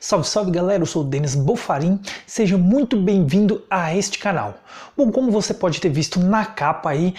Salve, salve galera, eu sou o Denis Bofarin, seja muito bem-vindo a este canal. Bom, como você pode ter visto na capa aí,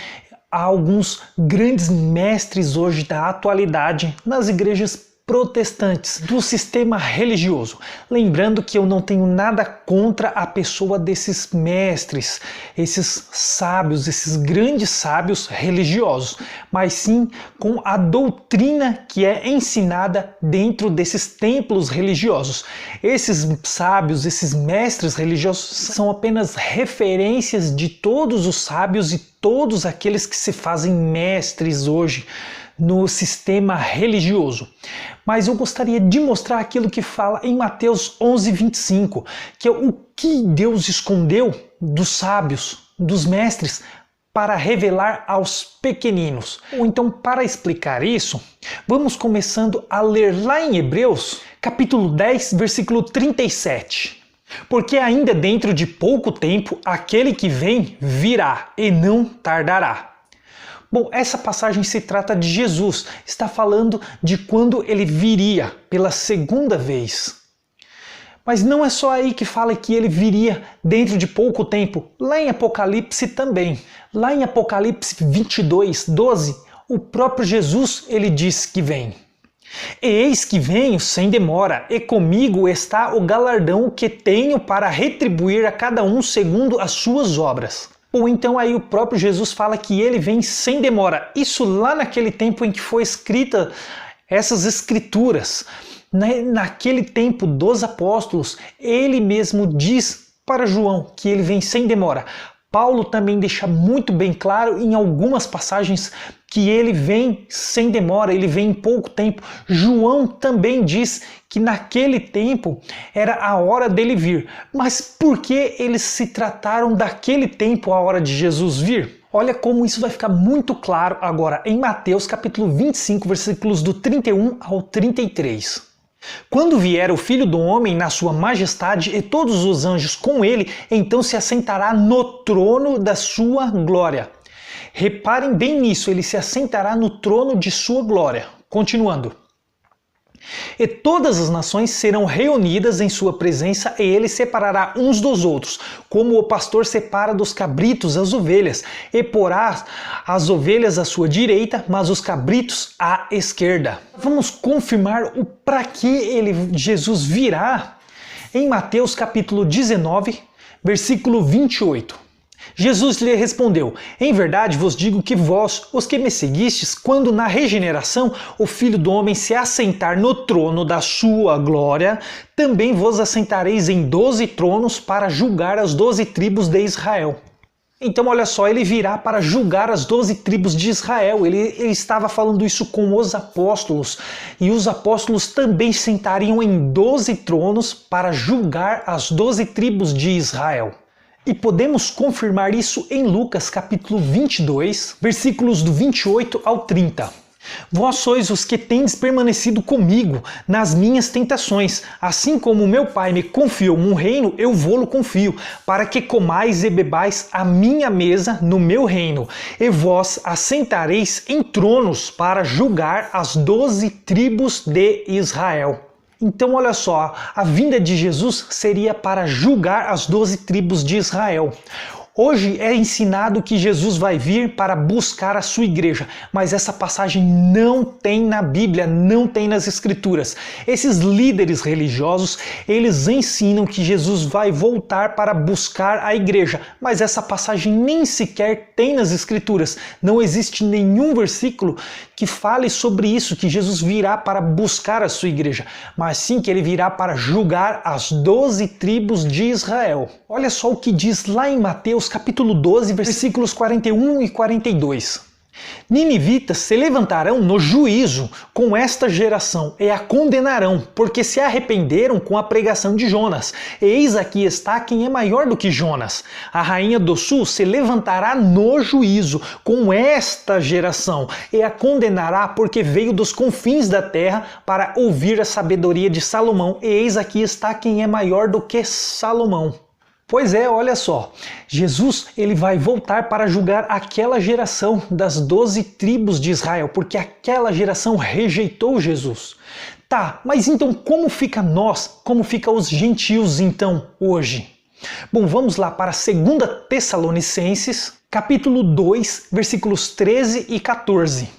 há alguns grandes mestres hoje da atualidade nas igrejas protestantes do sistema religioso. Lembrando que eu não tenho nada contra a pessoa desses mestres, esses sábios, esses grandes sábios religiosos, mas sim com a doutrina que é ensinada dentro desses templos religiosos. Esses sábios, esses mestres religiosos são apenas referências de todos os sábios e todos aqueles que se fazem mestres hoje no sistema religioso. Mas eu gostaria de mostrar aquilo que fala em Mateus 11:25, que é o que Deus escondeu dos sábios, dos mestres, para revelar aos pequeninos. Ou então, para explicar isso, vamos começando a ler lá em Hebreus, capítulo 10, versículo 37. Porque ainda dentro de pouco tempo, aquele que vem virá e não tardará. Bom, essa passagem se trata de Jesus, está falando de quando ele viria pela segunda vez. Mas não é só aí que fala que ele viria dentro de pouco tempo, lá em Apocalipse também. Lá em Apocalipse 22:12, o próprio Jesus ele diz que vem. Eis que venho sem demora, e comigo está o galardão que tenho para retribuir a cada um segundo as suas obras. Ou então aí o próprio Jesus fala que ele vem sem demora. Isso lá naquele tempo em que foi escrita essas escrituras. Naquele tempo dos apóstolos, ele mesmo diz para João que ele vem sem demora. Paulo também deixa muito bem claro em algumas passagens que ele vem sem demora, ele vem em pouco tempo. João também diz que naquele tempo era a hora dele vir. Mas por que eles se trataram daquele tempo, a hora de Jesus vir? Olha como isso vai ficar muito claro agora em Mateus capítulo 25, versículos do 31 ao 33. Quando vier o Filho do Homem na sua majestade e todos os anjos com ele, então se assentará no trono da sua glória. Reparem bem nisso, ele se assentará no trono de sua glória. Continuando. E todas as nações serão reunidas em sua presença e ele separará uns dos outros, como o pastor separa dos cabritos as ovelhas, e porá as ovelhas à sua direita, mas os cabritos à esquerda. Vamos confirmar o para que Jesus virá em Mateus capítulo 19, versículo 28. Jesus lhe respondeu: em verdade vos digo que vós, os que me seguistes, quando na regeneração o Filho do Homem se assentar no trono da sua glória, também vos assentareis em 12 tronos para julgar as 12 tribos de Israel. Então olha só, ele virá para julgar as 12 tribos de Israel. Ele estava falando isso com os apóstolos. E os apóstolos também sentariam em 12 tronos para julgar as 12 tribos de Israel. E podemos confirmar isso em Lucas capítulo 22, versículos do 28 ao 30. Vós sois os que tendes permanecido comigo nas minhas tentações, assim como meu Pai me confiou um reino, eu vô-lo confio, para que comais e bebais a minha mesa no meu reino, e vós assentareis em tronos para julgar as 12 tribos de Israel. Então olha só, a vinda de Jesus seria para julgar as 12 tribos de Israel. Hoje é ensinado que Jesus vai vir para buscar a sua igreja, mas essa passagem não tem na Bíblia, não tem nas Escrituras. Esses líderes religiosos, eles ensinam que Jesus vai voltar para buscar a igreja, mas essa passagem nem sequer tem nas Escrituras. Não existe nenhum versículo que fale sobre isso, que Jesus virá para buscar a sua igreja, mas sim que ele virá para julgar as 12 tribos de Israel. Olha só o que diz lá em Mateus capítulo 12, versículos 41 e 42. Ninivitas se levantarão no juízo com esta geração e a condenarão, porque se arrependeram com a pregação de Jonas. Eis aqui está quem é maior do que Jonas. A rainha do sul se levantará no juízo com esta geração e a condenará, porque veio dos confins da terra para ouvir a sabedoria de Salomão. E eis aqui está quem é maior do que Salomão. Pois é, olha só, Jesus ele vai voltar para julgar aquela geração das 12 tribos de Israel, porque aquela geração rejeitou Jesus. Tá, mas então como fica nós, como fica os gentios então hoje? Bom, vamos lá para 2 Tessalonicenses, capítulo 2, versículos 13 e 14.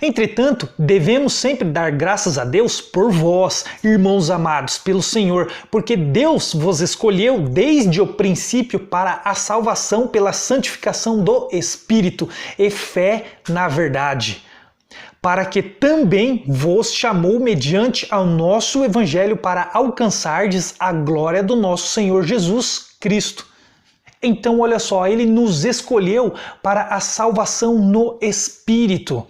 Entretanto, devemos sempre dar graças a Deus por vós, irmãos amados, pelo Senhor, porque Deus vos escolheu desde o princípio para a salvação pela santificação do Espírito e fé na verdade, para que também vos chamou mediante ao nosso Evangelho para alcançardes a glória do nosso Senhor Jesus Cristo. Então, olha só, ele nos escolheu para a salvação no Espírito.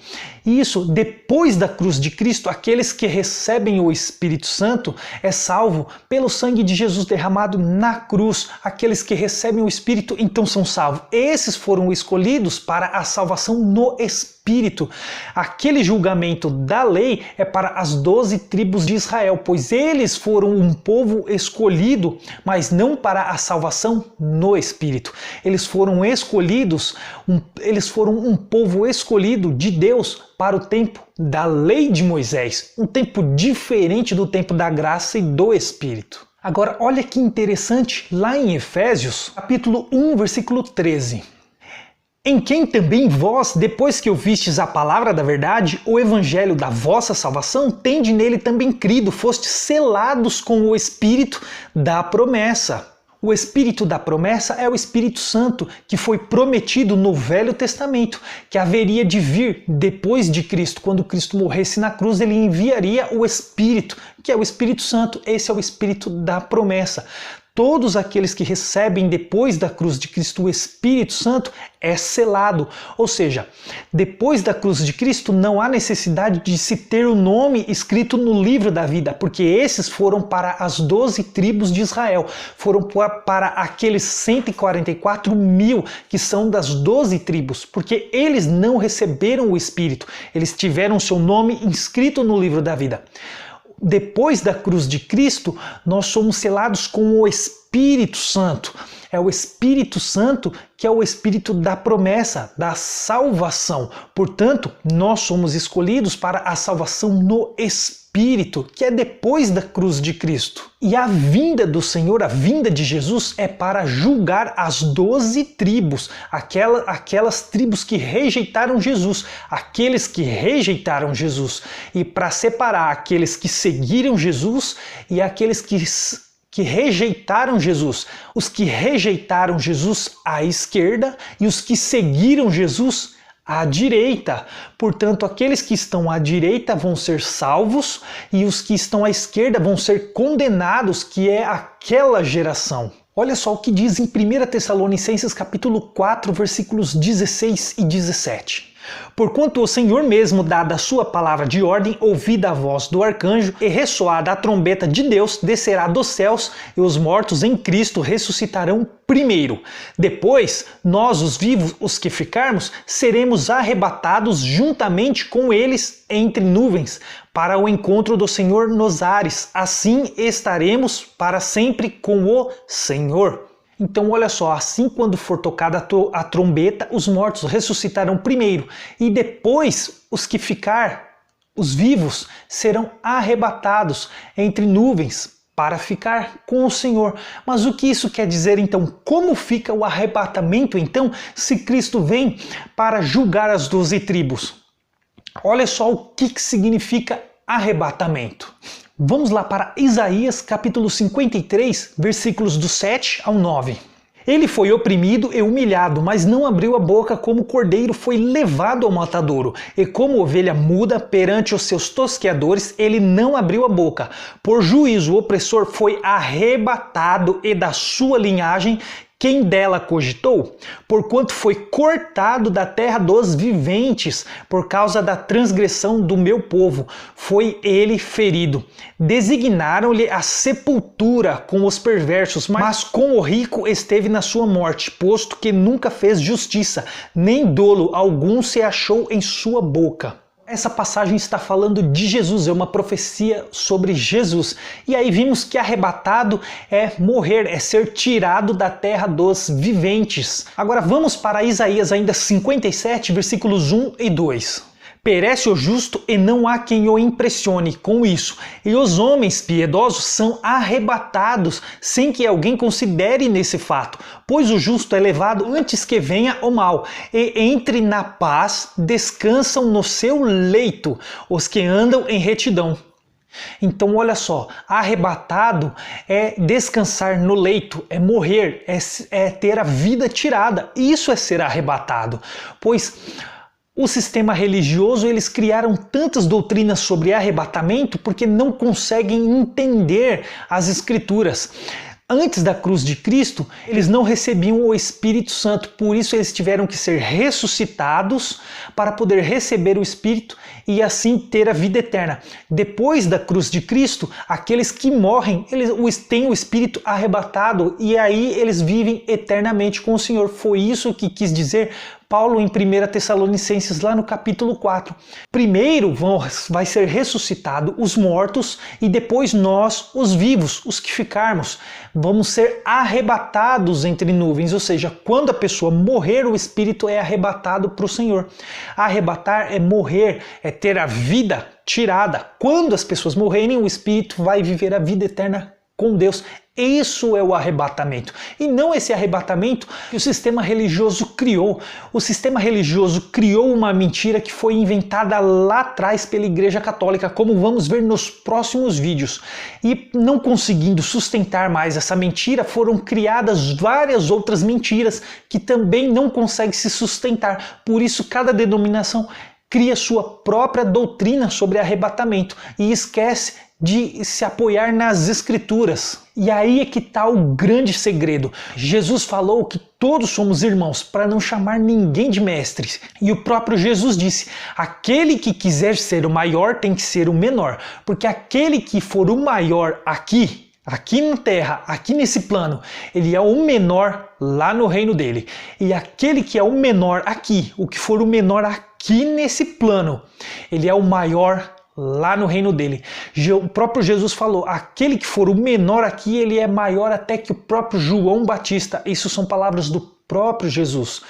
Isso, depois da cruz de Cristo, aqueles que recebem o Espírito Santo é salvo pelo sangue de Jesus derramado na cruz. Aqueles que recebem o Espírito, então são salvos. Esses foram escolhidos para a salvação no Espírito. Aquele julgamento da lei é para as 12 tribos de Israel, pois eles foram um povo escolhido, mas não para a salvação no Espírito. Eles foram escolhidos, eles foram um povo escolhido de Deus para o tempo da lei de Moisés, um tempo diferente do tempo da graça e do Espírito. Agora, olha que interessante, lá em Efésios, capítulo 1, versículo 13. Em quem também vós, depois que ouvistes a palavra da verdade, o evangelho da vossa salvação, tende nele também crido, fostes selados com o Espírito da promessa. O Espírito da promessa é o Espírito Santo que foi prometido no Velho Testamento, que haveria de vir depois de Cristo. Quando Cristo morresse na cruz, ele enviaria o Espírito, que é o Espírito Santo. Esse é o Espírito da promessa. Todos aqueles que recebem depois da cruz de Cristo o Espírito Santo é selado. Ou seja, depois da cruz de Cristo não há necessidade de se ter o nome escrito no livro da vida, porque esses foram para as 12 tribos de Israel, foram para aqueles 144 mil que são das 12 tribos, porque eles não receberam o Espírito, eles tiveram seu nome inscrito no livro da vida. Depois da cruz de Cristo, nós somos selados com o Espírito Santo. É o Espírito Santo que é o Espírito da promessa, da salvação. Portanto, nós somos escolhidos para a salvação no Espírito, que é depois da cruz de Cristo. E a vinda do Senhor, a vinda de Jesus, é para julgar as 12 tribos, aquelas tribos que rejeitaram Jesus, aqueles que rejeitaram Jesus, e para separar aqueles que seguiram Jesus e aqueles que rejeitaram Jesus. Os que rejeitaram Jesus à esquerda e os que seguiram Jesus à direita. Portanto, aqueles que estão à direita vão ser salvos e os que estão à esquerda vão ser condenados, que é aquela geração. Olha só o que diz em 1 Tessalonicenses capítulo 4, versículos 16 e 17. Porquanto o Senhor mesmo, dada a sua palavra de ordem, ouvida a voz do arcanjo e ressoada a trombeta de Deus, descerá dos céus e os mortos em Cristo ressuscitarão primeiro. Depois, nós, os vivos, os que ficarmos, seremos arrebatados juntamente com eles entre nuvens, para o encontro do Senhor nos ares. Assim estaremos para sempre com o Senhor. Então olha só, assim quando for tocada a trombeta, os mortos ressuscitarão primeiro e depois os que ficar, os vivos, serão arrebatados entre nuvens para ficar com o Senhor. Mas o que isso quer dizer então? Como fica o arrebatamento então se Cristo vem para julgar as 12 tribos? Olha só o que significa arrebatamento. Vamos lá para Isaías capítulo 53, versículos do 7 ao 9. Ele foi oprimido e humilhado, mas não abriu a boca, como cordeiro foi levado ao matadouro. E como ovelha muda perante os seus tosqueadores, ele não abriu a boca. Por juízo o opressor foi arrebatado, e da sua linhagem quem dela cogitou? Porquanto foi cortado da terra dos viventes, por causa da transgressão do meu povo, foi ele ferido. Designaram-lhe a sepultura com os perversos, mas com o rico esteve na sua morte, posto que nunca fez justiça, nem dolo algum se achou em sua boca. Essa passagem está falando de Jesus, é uma profecia sobre Jesus. E aí vimos que arrebatado é morrer, é ser tirado da terra dos viventes. Agora vamos para Isaías ainda 57, versículos 1 e 2. Perece o justo e não há quem o impressione com isso, e os homens piedosos são arrebatados sem que alguém considere nesse fato, pois o justo é levado antes que venha o mal, e entre na paz, descansam no seu leito os que andam em retidão. Então olha só, arrebatado é descansar no leito, é morrer, é ter a vida tirada, isso é ser arrebatado, pois o sistema religioso, eles criaram tantas doutrinas sobre arrebatamento porque não conseguem entender as escrituras. Antes da cruz de Cristo, eles não recebiam o Espírito Santo, por isso eles tiveram que ser ressuscitados para poder receber o Espírito e assim ter a vida eterna. Depois da cruz de Cristo, aqueles que morrem, eles têm o Espírito arrebatado e aí eles vivem eternamente com o Senhor. Foi isso que quis dizer Paulo em 1 Tessalonicenses, lá no capítulo 4. Primeiro vai ser ressuscitado os mortos e depois nós, os vivos, os que ficarmos, vamos ser arrebatados entre nuvens, ou seja, quando a pessoa morrer, o espírito é arrebatado para o Senhor. Arrebatar é morrer, é ter a vida tirada. Quando as pessoas morrerem, o espírito vai viver a vida eterna com Deus. Isso é o arrebatamento. E não esse arrebatamento que o sistema religioso criou. O sistema religioso criou uma mentira que foi inventada lá atrás pela Igreja Católica, como vamos ver nos próximos vídeos. E não conseguindo sustentar mais essa mentira, foram criadas várias outras mentiras que também não conseguem se sustentar. Por isso, cada denominação cria sua própria doutrina sobre arrebatamento e esquece de se apoiar nas escrituras. E aí é que está o grande segredo. Jesus falou que todos somos irmãos, para não chamar ninguém de mestres. E o próprio Jesus disse, aquele que quiser ser o maior tem que ser o menor, porque aquele que for o maior aqui na terra, aqui nesse plano, ele é o menor lá no reino dele. E aquele que é o menor aqui, o que for o menor aqui nesse plano, ele é o maior lá no reino dele. O próprio Jesus falou, aquele que for o menor aqui, ele é maior até que o próprio João Batista. Isso são palavras do próprio Jesus.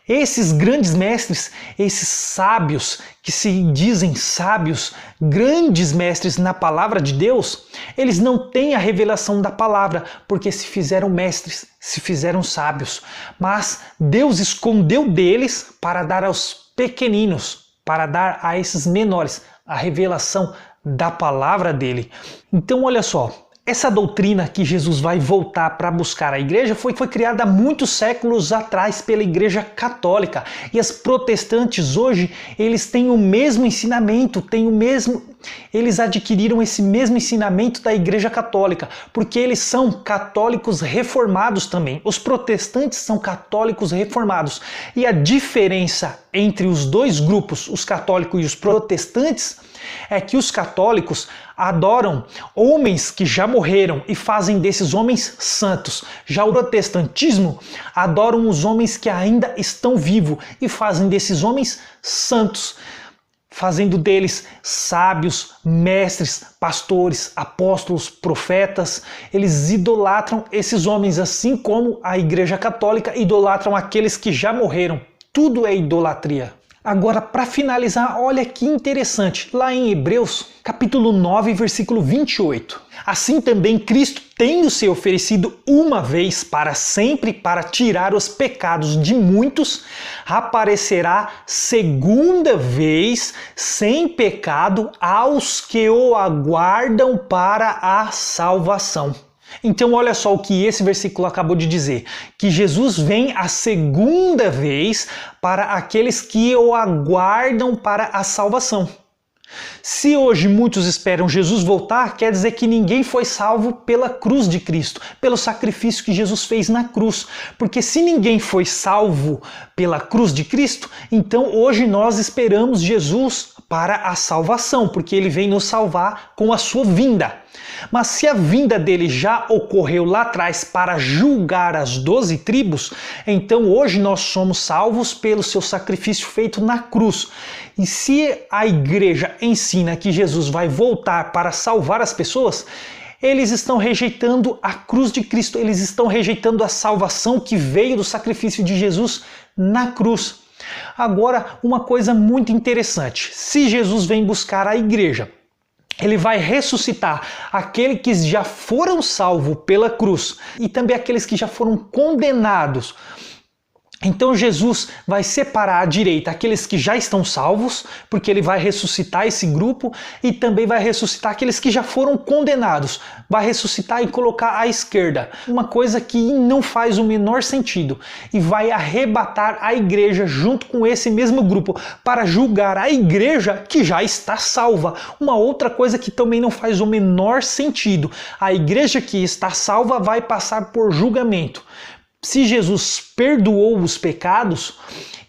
Esses grandes mestres, esses sábios, que se dizem sábios, grandes mestres na palavra de Deus, eles não têm a revelação da palavra, porque se fizeram mestres, se fizeram sábios. Mas Deus escondeu deles para dar aos pequeninos, para dar a esses menores a revelação da palavra dele. Então olha só, essa doutrina que Jesus vai voltar para buscar a igreja foi criada há muitos séculos atrás pela Igreja Católica. E as protestantes hoje, eles têm o mesmo ensinamento, eles adquiriram esse mesmo ensinamento da Igreja Católica, porque eles são católicos reformados também. Os protestantes são católicos reformados. E a diferença entre os dois grupos, os católicos e os protestantes, é que os católicos adoram homens que já morreram e fazem desses homens santos. Já o protestantismo adoram os homens que ainda estão vivos e fazem desses homens santos, fazendo deles sábios, mestres, pastores, apóstolos, profetas. Eles idolatram esses homens, assim como a Igreja Católica idolatram aqueles que já morreram. Tudo é idolatria. Agora, para finalizar, olha que interessante, lá em Hebreus, capítulo 9, versículo 28. Assim também Cristo, tendo se oferecido uma vez para sempre para tirar os pecados de muitos, aparecerá segunda vez sem pecado aos que o aguardam para a salvação. Então olha só o que esse versículo acabou de dizer, que Jesus vem a segunda vez para aqueles que o aguardam para a salvação. Se hoje muitos esperam Jesus voltar, quer dizer que ninguém foi salvo pela cruz de Cristo, pelo sacrifício que Jesus fez na cruz. Porque se ninguém foi salvo pela cruz de Cristo, então hoje nós esperamos Jesus para a salvação, porque ele vem nos salvar com a sua vinda. Mas se a vinda dele já ocorreu lá atrás para julgar as 12 tribos, então hoje nós somos salvos pelo seu sacrifício feito na cruz. E se a igreja ensina que Jesus vai voltar para salvar as pessoas, eles estão rejeitando a cruz de Cristo, eles estão rejeitando a salvação que veio do sacrifício de Jesus na cruz. Agora, uma coisa muito interessante, se Jesus vem buscar a igreja, ele vai ressuscitar aqueles que já foram salvos pela cruz e também aqueles que já foram condenados. Então Jesus vai separar à direita aqueles que já estão salvos, porque ele vai ressuscitar esse grupo, e também vai ressuscitar aqueles que já foram condenados. Vai ressuscitar e colocar à esquerda. Uma coisa que não faz o menor sentido. E vai arrebatar a igreja junto com esse mesmo grupo para julgar a igreja que já está salva. Uma outra coisa que também não faz o menor sentido. A igreja que está salva vai passar por julgamento. Se Jesus perdoou os pecados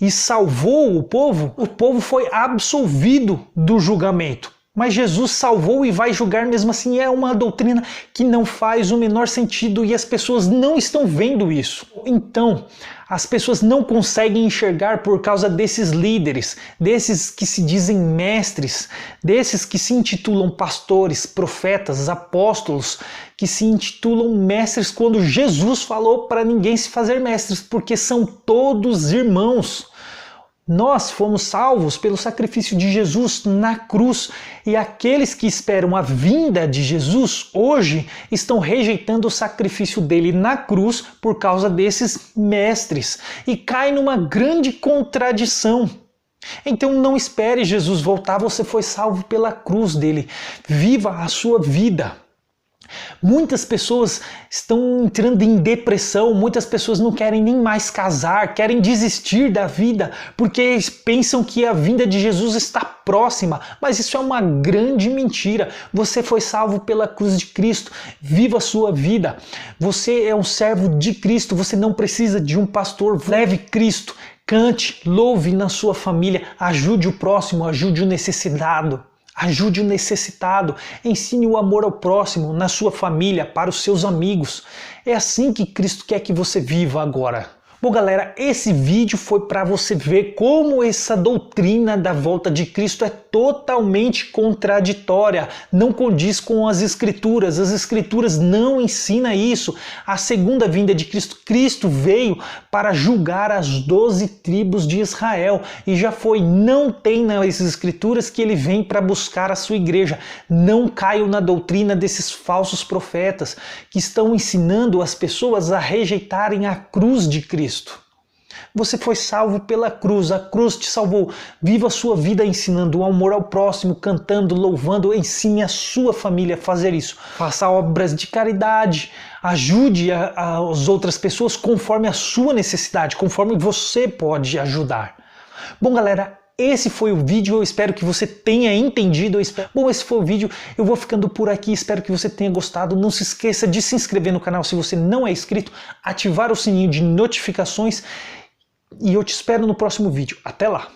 e salvou o povo foi absolvido do julgamento. Mas Jesus salvou e vai julgar mesmo assim. É uma doutrina que não faz o menor sentido e as pessoas não estão vendo isso. Então, as pessoas não conseguem enxergar por causa desses líderes, desses que se dizem mestres, desses que se intitulam pastores, profetas, apóstolos, que se intitulam mestres quando Jesus falou para ninguém se fazer mestres, porque são todos irmãos. Nós fomos salvos pelo sacrifício de Jesus na cruz e aqueles que esperam a vinda de Jesus hoje estão rejeitando o sacrifício dele na cruz por causa desses mestres e cai numa grande contradição. Então não espere Jesus voltar, você foi salvo pela cruz dele. Viva a sua vida. Muitas pessoas estão entrando em depressão, muitas pessoas não querem nem mais casar, querem desistir da vida porque pensam que a vinda de Jesus está próxima, mas isso é uma grande mentira. Você foi salvo pela cruz de Cristo, viva a sua vida. Você é um servo de Cristo, você não precisa de um pastor. Leve Cristo, cante, louve na sua família, ajude o próximo, ajude o necessitado. Ajude o necessitado, ensine o amor ao próximo, na sua família, para os seus amigos. É assim que Cristo quer que você viva agora. Bom, galera, esse vídeo foi para você ver como essa doutrina da volta de Cristo é totalmente contraditória, não condiz com as Escrituras. As Escrituras não ensinam isso. A segunda vinda de Cristo, Cristo veio para julgar as 12 tribos de Israel e já foi. Não tem nas Escrituras que ele vem para buscar a sua igreja. Não caiam na doutrina desses falsos profetas que estão ensinando as pessoas a rejeitarem a cruz de Cristo. Você foi salvo pela cruz, a cruz te salvou. Viva a sua vida ensinando o amor ao próximo, cantando, louvando, ensine a sua família a fazer isso. Faça obras de caridade, ajude as outras pessoas conforme a sua necessidade, conforme você pode ajudar. Bom, galera, esse foi o vídeo, eu espero que você tenha entendido. Bom, esse foi o vídeo, eu vou ficando por aqui, espero que você tenha gostado. Não se esqueça de se inscrever no canal se você não é inscrito, ativar o sininho de notificações e eu te espero no próximo vídeo. Até lá!